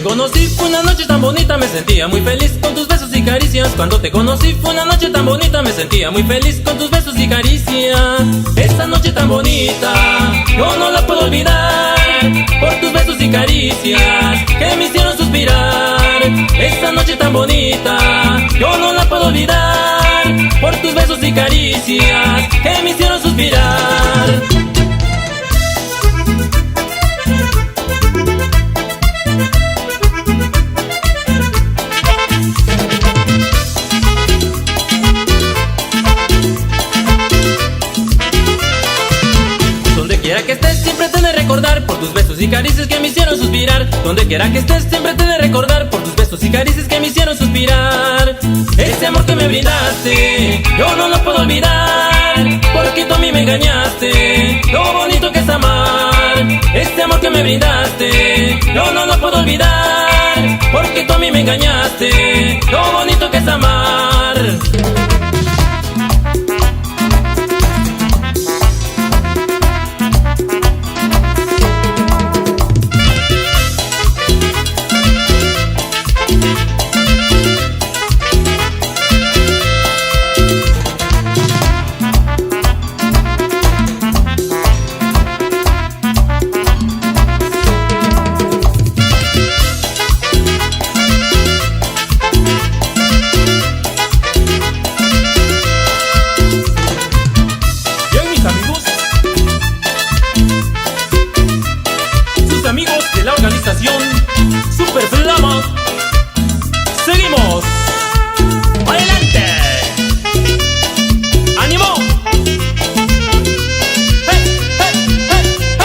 Conocí fue una noche tan bonita, me sentía muy feliz con tus besos y caricias. Cuando te conocí fue una noche tan bonita, me sentía muy feliz con tus besos y caricias. Esa noche tan bonita, yo no la puedo olvidar, por tus besos y caricias que me hicieron suspirar. Esa noche tan bonita, yo no la puedo olvidar, por tus besos y caricias que me hicieron suspirar. Donde quiera que estés siempre te he de recordar, por tus besos y caricias que me hicieron suspirar. Donde quiera que estés siempre te he de recordar, por tus besos y caricias que me hicieron suspirar. Ese amor que me brindaste, yo no lo puedo olvidar, porque tú a mí me engañaste, lo bonito que es amar. Ese amor que me brindaste, yo no lo puedo olvidar, porque tú a mí me engañaste, lo bonito que es amar. Amigos de la organización Super Flama, seguimos adelante. ¡Ánimo! ¡Hey, hey, hey, hey!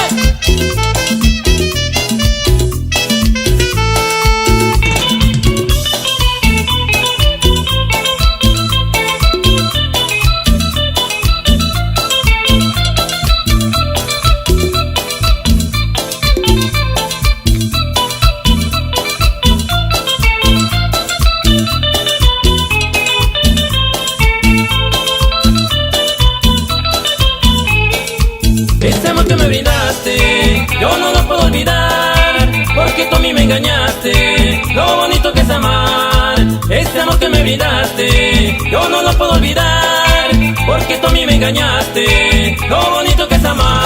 Ese amor que me brindaste, yo no lo puedo olvidar, porque tú a mí me engañaste, lo bonito que es amar. Ese amor que me brindaste, yo no lo puedo olvidar, porque tú a mí me engañaste, lo bonito que es amar.